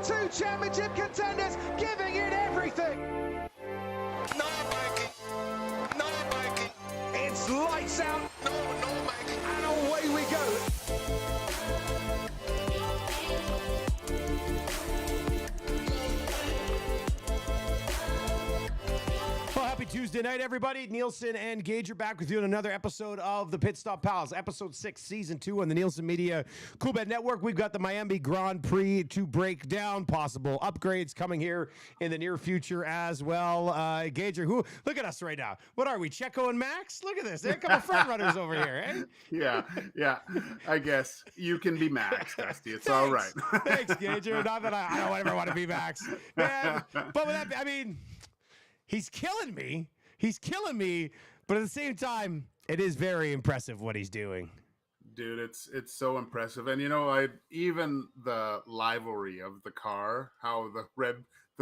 two championship contenders giving it everything. No, Mikey. No, Mikey. It's lights out. No, Mikey. And away we go. Well, happy Tuesday night, everybody. Nielson and Gage are back with you on another episode of the Pit Stop Pals, episode 6, season 2 on the Nielson Media Network. We've got the Miami Grand Prix to break down, possible upgrades coming here in the near future as well. Gage, look at us right now. What are we, Checo and Max? Look at this. They're a couple front runners over here, eh? Yeah. I guess you can be Max, Dusty. It's all right. Thanks, Gage. Not that I don't ever want to be Max. Man, but with that, I mean, he's killing me. But at the same time, it is very impressive what he's doing. Dude, it's so impressive. And you know, even the rivalry of the car, how the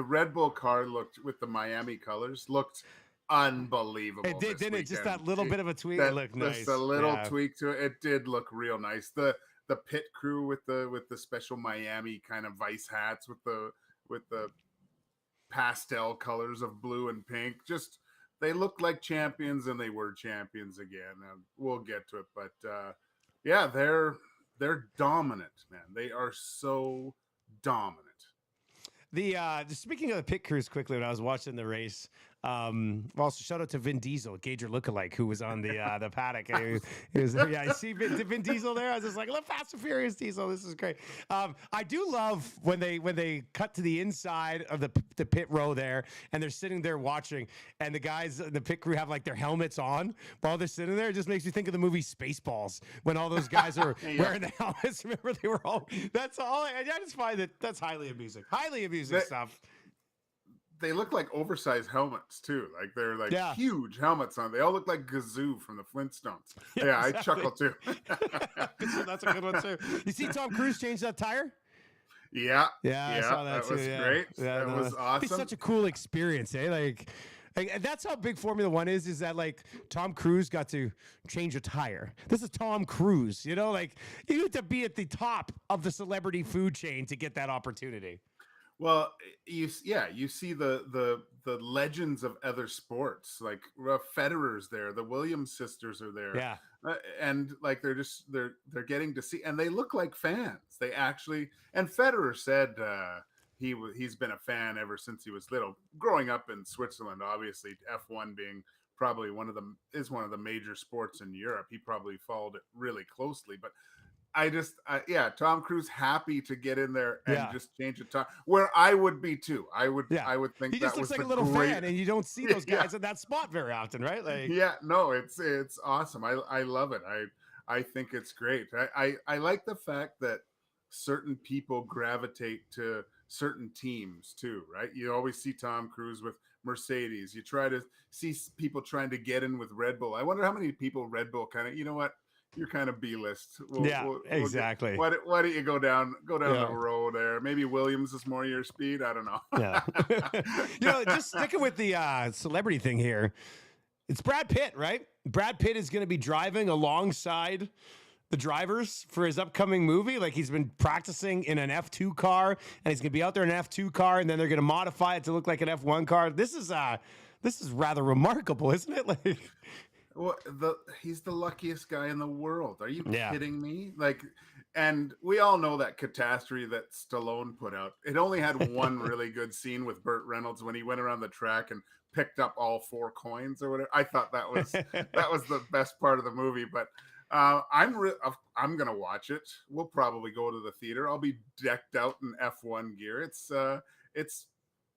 Red Bull car looked with the Miami colors looked unbelievable. It did, didn't it? Just that little bit of a tweak. It looked nice. Just a little tweak to it. It did look real nice. The pit crew with the special Miami kind of vice hats with the pastel colors of blue and pink. Just they looked like champions, and they were champions again. And we'll get to it, but yeah, they're dominant, man. They are so dominant. Speaking of the pit crews, quickly, when I was watching the race, also shout out to Vin Diesel, Gager lookalike, who was on the paddock. I see Vin Diesel there. I was just like, "Look, Fast and Furious Diesel, this is great." I do love when they cut to the inside of the pit row there, and they're sitting there watching, and the guys, the pit crew, have like their helmets on while they're sitting there. It just makes me think of the movie Spaceballs when all those guys are wearing the helmets. Remember, they were all. That's all. I just find that's highly amusing. Stuff. They look like oversized helmets too. Like they're like huge helmets on. They all look like Gazoo from the Flintstones. Yeah, exactly. I chuckle too. That's a good one too. You see Tom Cruise change that tire? Yeah, I saw that too. Was great. That was awesome. It's such a cool experience, eh? Like that's how big Formula One is that like Tom Cruise got to change a tire. This is Tom Cruise, you know, like you have to be at the top of the celebrity food chain to get that opportunity. Well, you see the legends of other sports, like Federer's there, the Williams sisters are there, and like they're getting to see, and they look like fans. They actually, and Federer said he's been a fan ever since he was little, growing up in Switzerland. Obviously, F1 being probably one of the major sports in Europe. He probably followed it really closely, but. Tom Cruise happy to get in there and just change the time. Where I would be too. I would think he just looks like a little fan, and you don't see those guys in that spot very often, right? Like, it's awesome. I love it. I think it's great. I like the fact that certain people gravitate to certain teams too, right? You always see Tom Cruise with Mercedes. You try to see people trying to get in with Red Bull. I wonder how many people Red Bull kind of, you know what? You're kind of B-list. Exactly. Why don't you go down the road there? Maybe Williams is more your speed. I don't know. Yeah. Just sticking with the celebrity thing here. It's Brad Pitt, right? Brad Pitt is going to be driving alongside the drivers for his upcoming movie. Like he's been practicing in an F2 car, and he's going to be out there in an F2 car, and then they're going to modify it to look like an F1 car. This is rather remarkable, isn't it? Like. Well, he's the luckiest guy in the world. Are you kidding me? Like, and we all know that catastrophe that Stallone put out. It only had one really good scene with Burt Reynolds when he went around the track and picked up all 4 coins or whatever. I thought that was the best part of the movie. But I'm gonna watch it. We'll probably go to the theater. I'll be decked out in F1 gear.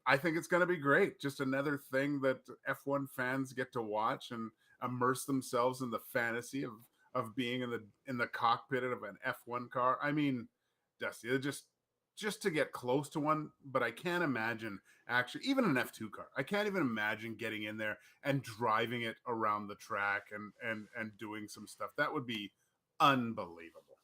I think it's gonna be great. Just another thing that F1 fans get to watch and immerse themselves in the fantasy of being in the cockpit of an F1 car. I mean, Dusty, just to get close to one, but I can't imagine actually even an F2 car. I can't even imagine getting in there and driving it around the track and doing some stuff. That would be unbelievable.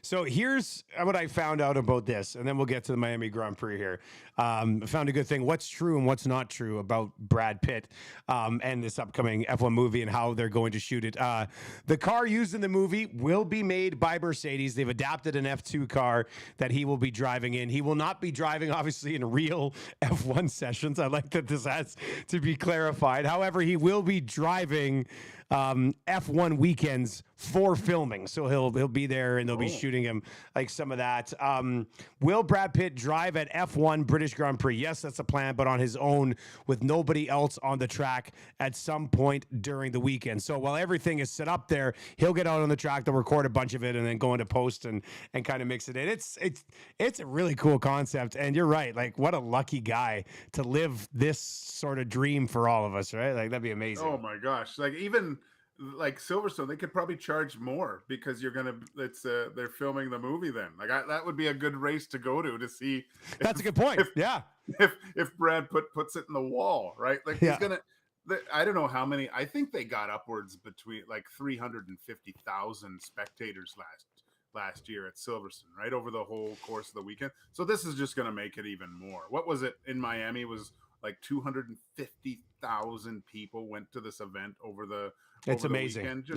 So here's what I found out about this, and then we'll get to the Miami Grand Prix here. I found a good thing. What's true and what's not true about Brad Pitt and this upcoming F1 movie and how they're going to shoot it. The car used in the movie will be made by Mercedes. They've adapted an F2 car that he will be driving in. He will not be driving, obviously, in real F1 sessions. I like that this has to be clarified. However, he will be driving F1 weekends for filming, so he'll be there and they'll be shooting him like some of that. Will Brad Pitt drive at F1 British Grand Prix? Yes, that's a plan, but on his own with nobody else on the track at some point during the weekend. So while everything is set up there, he'll get out on the track, they'll record a bunch of it and then go into post and kind of mix it in. It's a really cool concept, and you're right, like what a lucky guy to live this sort of dream for all of us, right? Like that'd be amazing. Oh my gosh, like even like Silverstone, they could probably charge more because they're filming the movie then. Like that would be a good race to go to see. That's a good point. If Brad puts it in the wall, right? Like he's gonna. I don't know how many. I think they got upwards between like 350,000 spectators last year at Silverstone, right, over the whole course of the weekend. So this is just gonna make it even more. What was it in Miami? Was like 250,000 people went to this event over the. It's amazing. Weekend.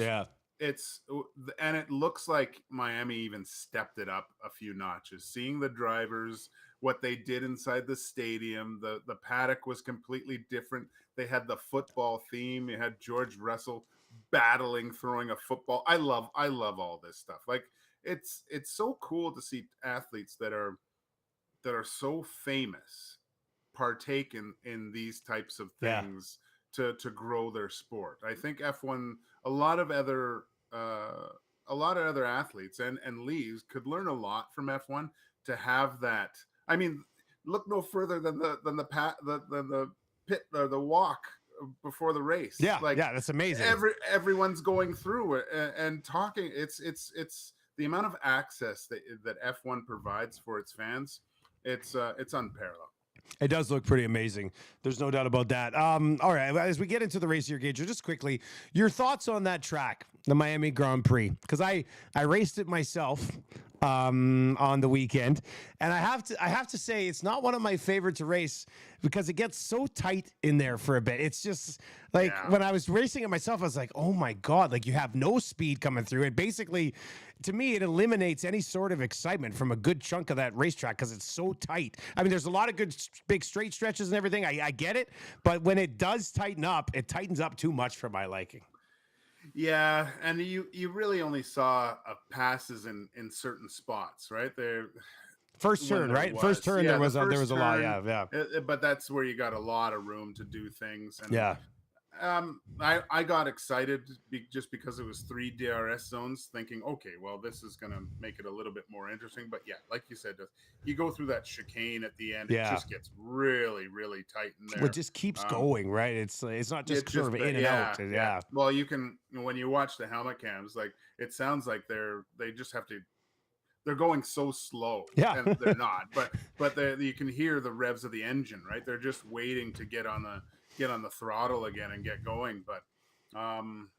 And it looks like Miami even stepped it up a few notches. Seeing the drivers, what they did inside the stadium, the paddock was completely different. They had the football theme. You had George Russell battling, throwing a football. I love all this stuff. Like it's so cool to see athletes that are so famous partake in these types of things. To grow their sport. I think F1, a lot of other athletes and leagues could learn a lot from F1 to have that. I mean, look no further than the pit or the walk before the race. That's amazing. Everyone's going through it and talking. It's the amount of access that F1 provides for its fans. It's unparalleled. It does look pretty amazing. There's no doubt about that. All right, as we get into the race here, Gager, just quickly, your thoughts on that track, the Miami Grand Prix, because I raced it myself on the weekend, and I have to say it's not one of my favorite to race because it gets so tight in there for a bit. It's just like when I was racing it myself, I was like, oh my God, like you have no speed coming through. It basically, to me, it eliminates any sort of excitement from a good chunk of that racetrack because it's so tight. I mean, there's a lot of good big straight stretches and everything. I get it, but when it does tighten up, it tightens up too much for my liking. Yeah, and you really only saw passes in certain spots, right? There, first turn, right? First turn, there was a lot, yeah. But that's where you got a lot of room to do things. And, I got excited just because it was 3 DRS zones, thinking, okay, well, this is going to make it a little bit more interesting. But yeah, like you said, you go through that chicane at the end, it just gets really, really tight in there. Well, it just keeps going, right? It's not just sort of in and out. Yeah. Well, you can, when you watch the helmet cams, like it sounds like they just have to. They're going so slow, and they're not. But you can hear the revs of the engine, right? They're just waiting to get on the throttle again and get going. But down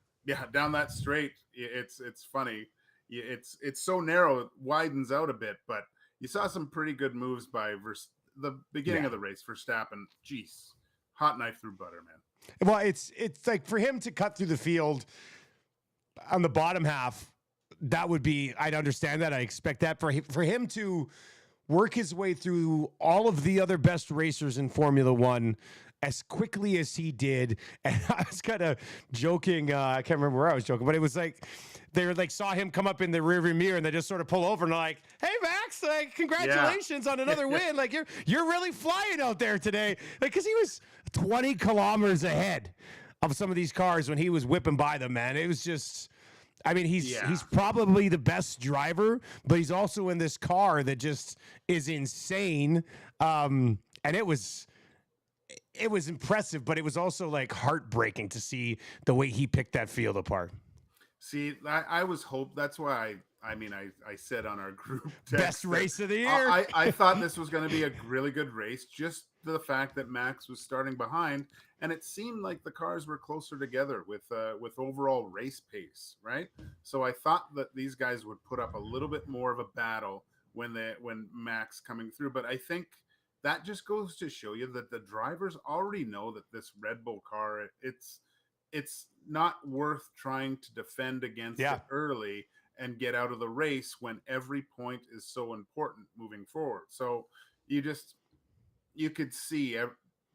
that straight, it's funny. It's so narrow, it widens out a bit. But you saw some pretty good moves by the beginning of the race. Verstappen, geez, hot knife through butter, man. Well, it's like for him to cut through the field on the bottom half. That would be, I'd understand that. I expect that for him to work his way through all of the other best racers in Formula One as quickly as he did. And I was kind of joking. I can't remember where I was joking, but it was like, they were like, saw him come up in the rearview mirror and they just sort of pull over and like, hey Max, like congratulations on another win. Like you're really flying out there today. Like, cause he was 20 kilometers ahead of some of these cars when he was whipping by them, man. It was just, I mean, he's probably the best driver, but he's also in this car that just is insane. And it was impressive, but it was also like heartbreaking to see the way he picked that field apart. See, I was that's why I mean, I said on our group best race of the year. I thought this was going to be a really good race. Just the fact that Max was starting behind, and it seemed like the cars were closer together with overall race pace, right? So I thought that these guys would put up a little bit more of a battle when Max coming through. But I think that just goes to show you that the drivers already know that this Red Bull car, it's not worth trying to defend against it early and get out of the race when every point is so important moving forward. So you could see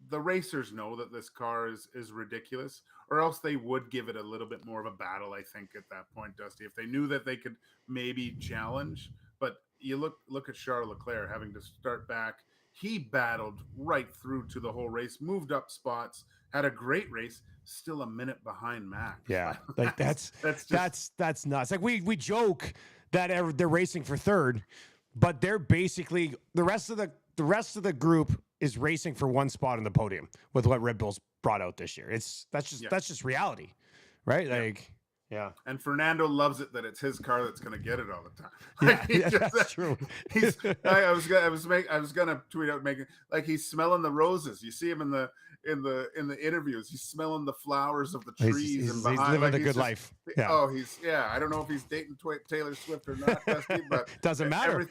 the racers know that this car is ridiculous, or else they would give it a little bit more of a battle, I think, at that point, Dusty, if they knew that they could maybe challenge. But you look at Charles Leclerc having to start back. He battled right through to the whole race, moved up spots, had a great race, still a minute behind Max. Yeah, like that's nuts. Like we joke that they're racing for third, but they're basically the rest of the group is racing for one spot on the podium with what Red Bull's brought out this year. That's just reality, right? Yeah. Like. Yeah, and Fernando loves it that it's his car that's going to get it all the time. Like, that's true. I was gonna tweet out making like he's smelling the roses. You see him in the interviews. He's smelling the flowers of the trees he's and behind. He's living like, a good life. Yeah. Oh, I don't know if he's dating Taylor Swift or not, Dusty, but doesn't matter.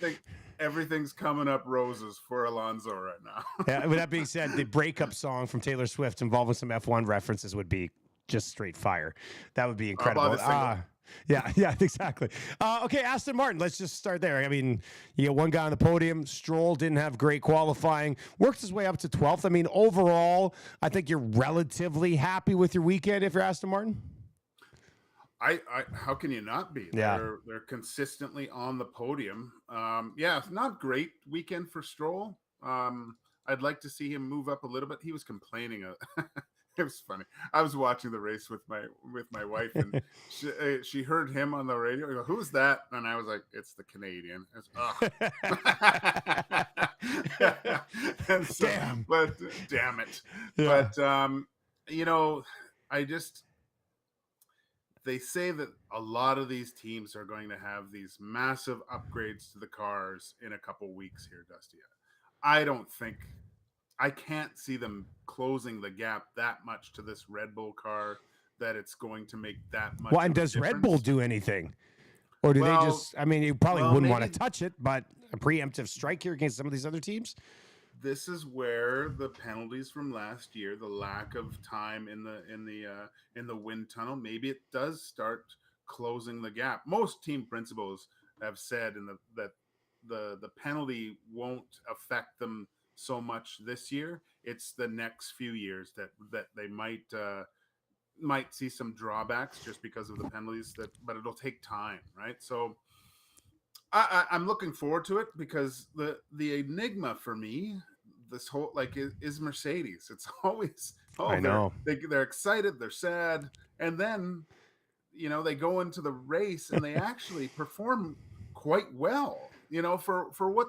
Everything's coming up roses for Alonso right now. Yeah. With that being said, the breakup song from Taylor Swift involving some F1 references would be just straight fire. That would be incredible. Yeah, exactly. Okay, Aston Martin, let's just start there. I mean, you got one guy on the podium. Stroll didn't have great qualifying, worked his way up to 12th. I mean, overall, I think you're relatively happy with your weekend if you're Aston Martin. I how can you not be? Yeah. They're consistently on the podium. It's not great weekend for Stroll. I'd like to see him move up a little bit. He was complaining. It was funny. I was watching the race with my wife, and she heard him on the radio. I go, "Who's that?" And I was like, "It's the Canadian." Damn. But damn it. Yeah. But they say that a lot of these teams are going to have these massive upgrades to the cars in a couple weeks here, Dusty. I can't see them closing the gap that much to this Red Bull car that it's going to make that much. Well, and does Red Bull do anything? Or do they just, I mean, you probably wouldn't want to touch it, but a preemptive strike here against some of these other teams? This is where the penalties from last year, the lack of time in the wind tunnel, maybe it does start closing the gap. Most team principals have said that the penalty won't affect them so much this year. It's the next few years that they might see some drawbacks just because of the penalties but it'll take time, right? So I'm looking forward to it because the enigma for me this whole is Mercedes. It's always I know they're excited, they're sad, and then they go into the race and they actually perform quite well. For what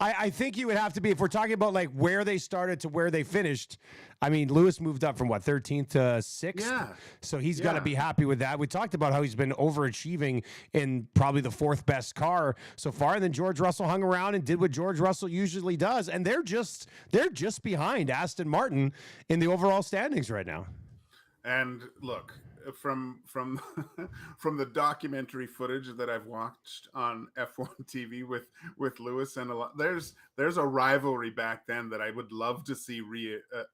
I think you would have to be, if we're talking about like where they started to where they finished. I mean, Lewis moved up from 13th to 6th. Yeah. So he's got to be happy with that. We talked about how he's been overachieving in probably the 4th best car so far. And then George Russell hung around and did what George Russell usually does. And they're just behind Aston Martin in the overall standings right now. And look, from the documentary footage that I've watched on F1 TV with Lewis and there's a rivalry back then that I would love to see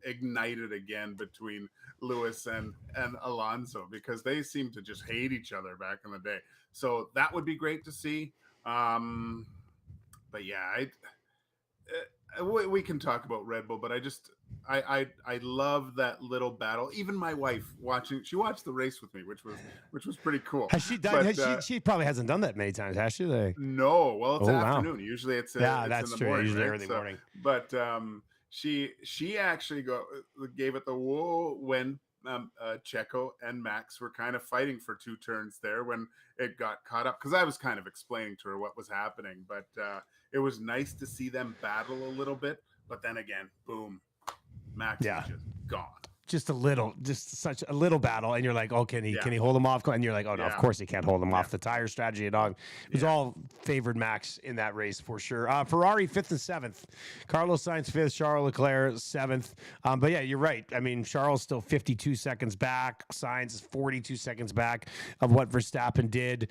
ignited again between Lewis and Alonso, because they seem to just hate each other back in the day. So that would be great to see. But yeah, we can talk about Red Bull, but I love that little battle. Even my wife she watched the race with me, which was pretty cool. Has she done? She probably hasn't done that many times, has she? No. Well, it's afternoon. Wow. Usually it's that's in the true. morning, usually right? early morning. But she actually gave it the whoa when Checo and Max were kind of fighting for 2 turns there when it got caught up, because I was kind of explaining to her what was happening. But it was nice to see them battle a little bit. But then again, boom. Max is just gone. just such a little battle, and you're like, oh, can he hold him off? And you're like, oh no, of course he can't hold him off. The tire strategy and all, it was all favored Max in that race for sure. Ferrari 5th and 7th, Carlos Sainz 5th, Charles Leclerc 7th. But yeah, you're right. I mean, Charles still 52 seconds back. Sainz is 42 seconds back of what Verstappen did.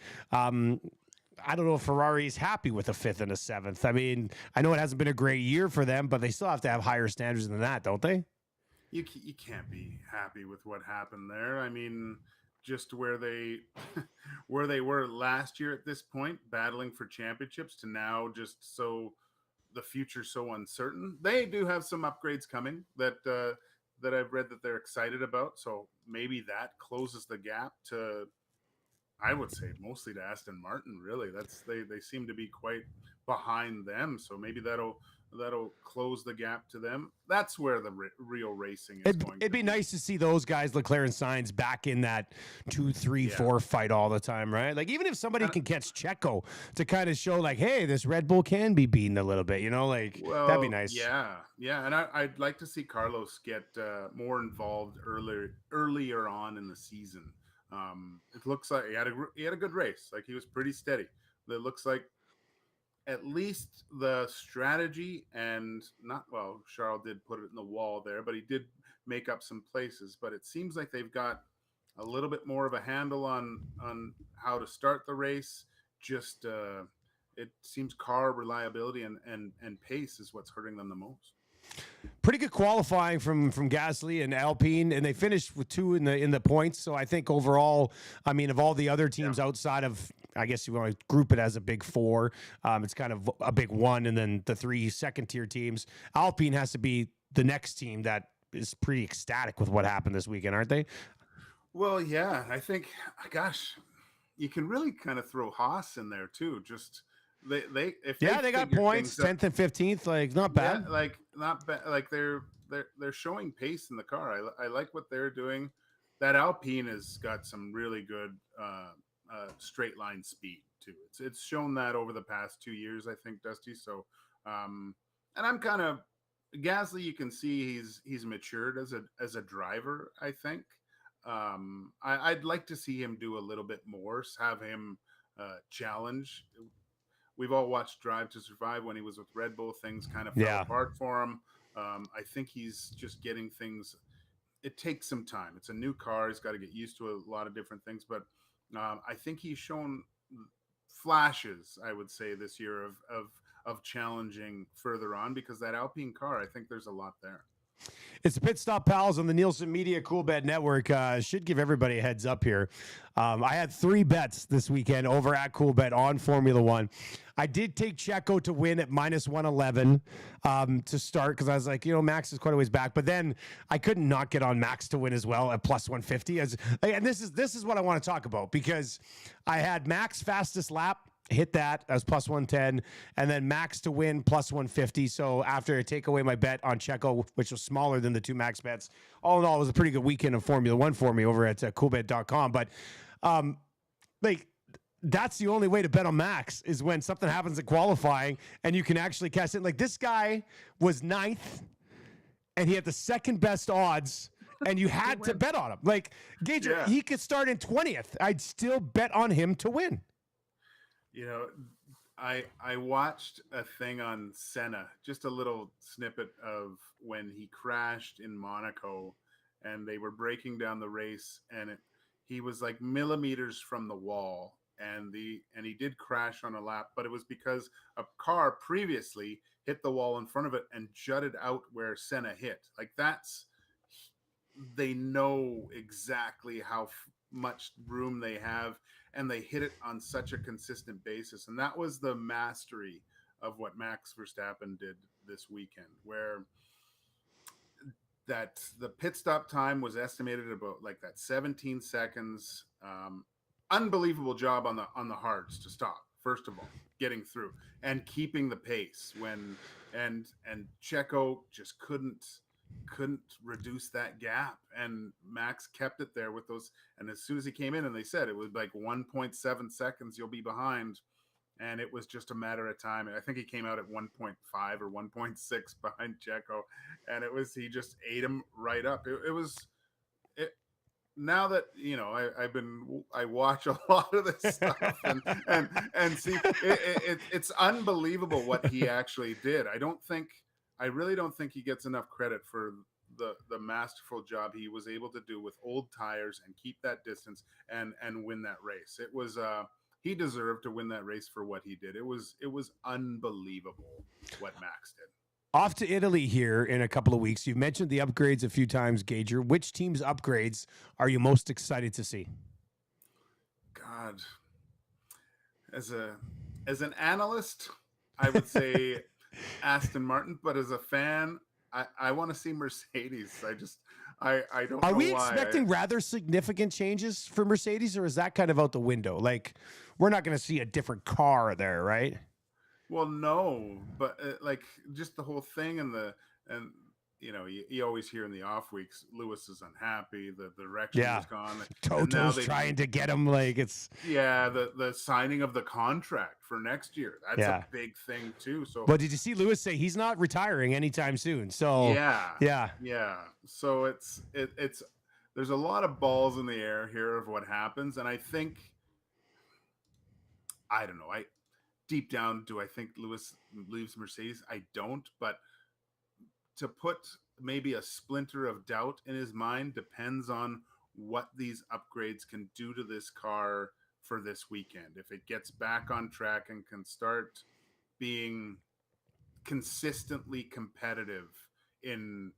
I don't know if Ferrari's happy with a 5th and a 7th. I mean, I know it hasn't been a great year for them, but they still have to have higher standards than that, don't they? You can't be happy with what happened there. I mean, just where they were last year at this point, battling for championships, to now just so the future's so uncertain. They do have some upgrades coming that I've read that they're excited about. So maybe that closes the gap to, I would say, mostly to Aston Martin. Really, they seem to be quite behind them. So maybe that'll close the gap to them. That's where the real racing is going. It'd be nice to see those guys, Leclerc and Sainz, back in that 2, 3, 4 fight all the time, right? Like, even if somebody can catch Checo to kind of show, like, hey, this Red Bull can be beaten a little bit, like, that'd be nice. Yeah. And I'd like to see Carlos get more involved earlier on in the season. It looks like he had a good race. Like, he was pretty steady. It looks like at least the strategy Charles did put it in the wall there, but he did make up some places. But it seems like they've got a little bit more of a handle on how to start the race. Just it seems car reliability and pace is what's hurting them the most. Pretty good qualifying from Gasly and Alpine, and they finished with 2 in the points. So I think overall, I mean, of all the other teams outside of, I guess you want to group it as a big 4, it's kind of a big 1, and then the 3 second-tier teams. Alpine has to be the next team that is pretty ecstatic with what happened this weekend, aren't they? Well, yeah, I think, gosh, you can really kind of throw Haas in there too. Just they got points, 10th and 15th, like not bad. Yeah, not bad. Like they're showing pace in the car. I like what they're doing. That Alpine has got some really good straight line speed too. It's shown that over the past 2 years, I think, Dusty. So, and I'm kind of Gasly. You can see he's matured as a driver. I think. I'd like to see him do a little bit more. Have him challenge. We've all watched Drive to Survive when he was with Red Bull. Things kind of fell apart for him. I think he's just getting things. It takes some time. It's a new car. He's got to get used to a lot of different things. But I think he's shown flashes, I would say, this year of challenging further on, because that Alpine car, I think there's a lot there. It's the Pit Stop Pals on the Nielsen Media Coolbet Network. Should give everybody a heads up here. I had 3 bets this weekend over at Coolbet on Formula One. I did take Checo to win at -111 to start, because I was like, Max is quite a ways back. But then I couldn't not get on Max to win as well at +150. And this is what I want to talk about, because I had Max fastest lap. Hit that as +110, and then Max to win +150. So after I take away my bet on Checo, which was smaller than the 2 Max bets, all in all, it was a pretty good weekend of Formula One for me over at coolbet.com. But that's the only way to bet on Max, is when something happens at qualifying and you can actually cash in. Like, this guy was 9th and he had the second best odds, and you had to bet on him. Like, Gage, he could start in 20th. I'd still bet on him to win. I watched a thing on Senna, just a little snippet of when he crashed in Monaco, and they were breaking down the race, and he was like millimeters from the wall, and he did crash on a lap, but it was because a car previously hit the wall in front of it and jutted out where Senna hit. Like, they know exactly how much room they have, and they hit it on such a consistent basis. And that was the mastery of what Max Verstappen did this weekend, where that the pit stop time was estimated about like that 17 seconds. Unbelievable job on the hards to stop, first of all, getting through and keeping the pace and Checo just couldn't reduce that gap, and Max kept it there with those. And as soon as he came in, and they said it was like 1.7 seconds you'll be behind, and it was just a matter of time. And I think he came out at 1.5 or 1.6 behind Checo, and he just ate him right up. Now that I watch a lot of this stuff and see it's unbelievable what he actually did. I really don't think he gets enough credit for the masterful job he was able to do with old tires and keep that distance and win that race. It was he deserved to win that race for what he did. It was unbelievable what Max did. Off to Italy here in a couple of weeks. You've mentioned the upgrades a few times, Gager. Which team's upgrades are you most excited to see? God, as an analyst, I would say Aston Martin, but as a fan, I want to see Mercedes. I don't know. Are we why. expecting rather significant changes for Mercedes, or is that kind of out the window? Like, we're not going to see a different car there, right? Well, no, but like just the whole thing and you always hear in the off weeks, Lewis is unhappy. The direction is gone. Toto's trying to get him. Like the signing of the contract for next year. That's a big thing too. So, well, did you see Lewis say he's not retiring anytime soon? So yeah. So it's there's a lot of balls in the air here of what happens, and I think I don't know. Deep down, do I think Lewis leaves Mercedes? I don't, but to put maybe a splinter of doubt in his mind depends on what these upgrades can do to this car for this weekend. If it gets back on track and can start being consistently competitive in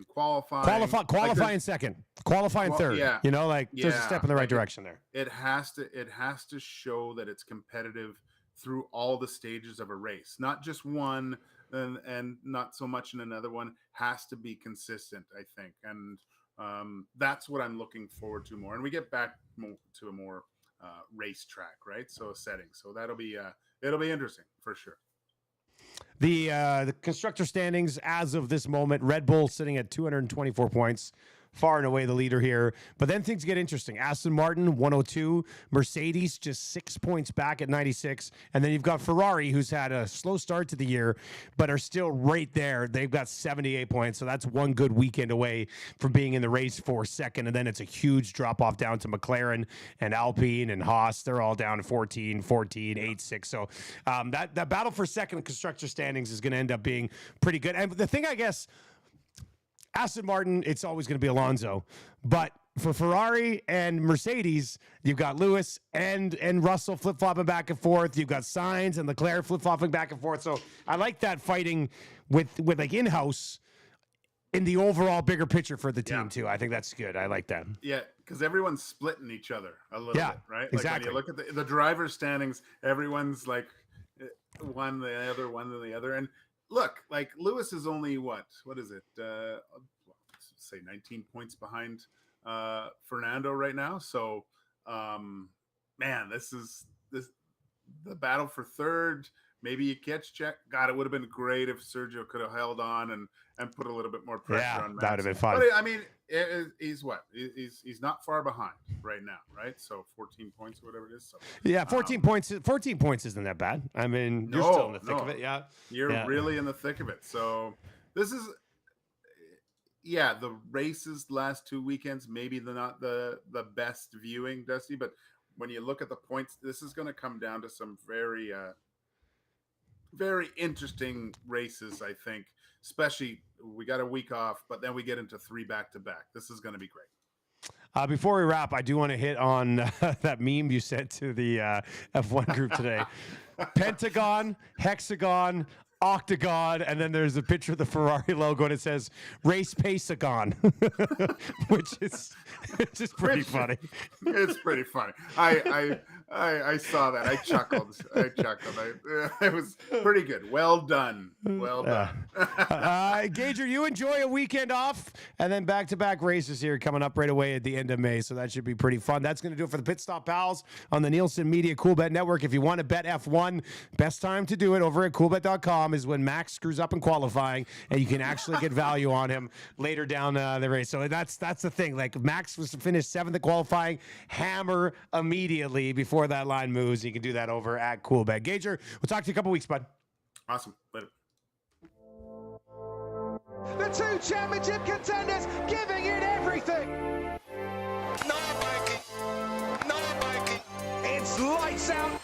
qualifying second, qualifying third. Yeah, there's a step in the right direction there. It has to show that it's competitive through all the stages of a race, not just one and not so much in another one. Has to be consistent, I think, and that's what I'm looking forward to more. And we get back to a more racetrack, right? So a setting, so it'll be interesting for sure. The constructor standings as of this moment: Red Bull sitting at 224 points. Far and away the leader here. But then things get interesting. Aston Martin, 102. Mercedes, just 6 points back at 96. And then you've got Ferrari, who's had a slow start to the year, but are still right there. They've got 78 points. So that's one good weekend away from being in the race for second. And then it's a huge drop-off down to McLaren and Alpine and Haas. They're all down to 14, 8, 6. So that battle for second in constructor standings is going to end up being pretty good. And the thing, I guess, Aston Martin, it's always going to be Alonso. But for Ferrari and Mercedes, you've got Lewis and Russell flip-flopping back and forth. You've got Sainz and Leclerc flip-flopping back and forth. So I like that fighting with like in-house in the overall bigger picture for the team, too. I think that's good. I like that. Yeah, because everyone's splitting each other a little bit, right? Like Exactly. When you look at the driver standings, everyone's like one the other. And look, like Lewis is only what is it? Say 19 points behind Fernando right now. So, man, this the battle for third. Maybe you catch check. God, it would have been great if Sergio could have held on and put a little bit more pressure on Max. That would have been fun. But I mean, he's what? He's not far behind right now, right? So 14 points or whatever it is. So, 14 points. 14 points isn't that bad. I mean, you're still in the thick of it. Yeah, you're really in the thick of it. So this is, the races last 2 weekends, maybe not the best viewing, Dusty. But when you look at the points, this is going to come down to some very very interesting races, I think. Especially, we got a week off, but then we get into 3 back-to-back. This is going to be great. Before we wrap, I do want to hit on that meme you sent to the F1 group today. Pentagon, hexagon, octagon, and then there's a picture of the Ferrari logo, and it says "Race Paceagon," which is pretty funny. It's pretty funny. I saw that. I chuckled. It was pretty good. Well done. Gager, you enjoy a weekend off, and then back-to-back races here coming up right away at the end of May, so that should be pretty fun. That's going to do it for the Pit Stop Pals on the Nielsen Media Coolbet Network. If you want to bet F1, best time to do it over at coolbet.com is when Max screws up in qualifying, and you can actually get value on him later down the race. So that's the thing. Like, Max was to finish 7th in qualifying, hammer immediately before before that line moves. You can do that over at Coolbet. Gager, we'll talk to you in a couple weeks, bud. Awesome. Later. The two championship contenders giving it everything. No, Mikey. No, Mikey. It's lights out.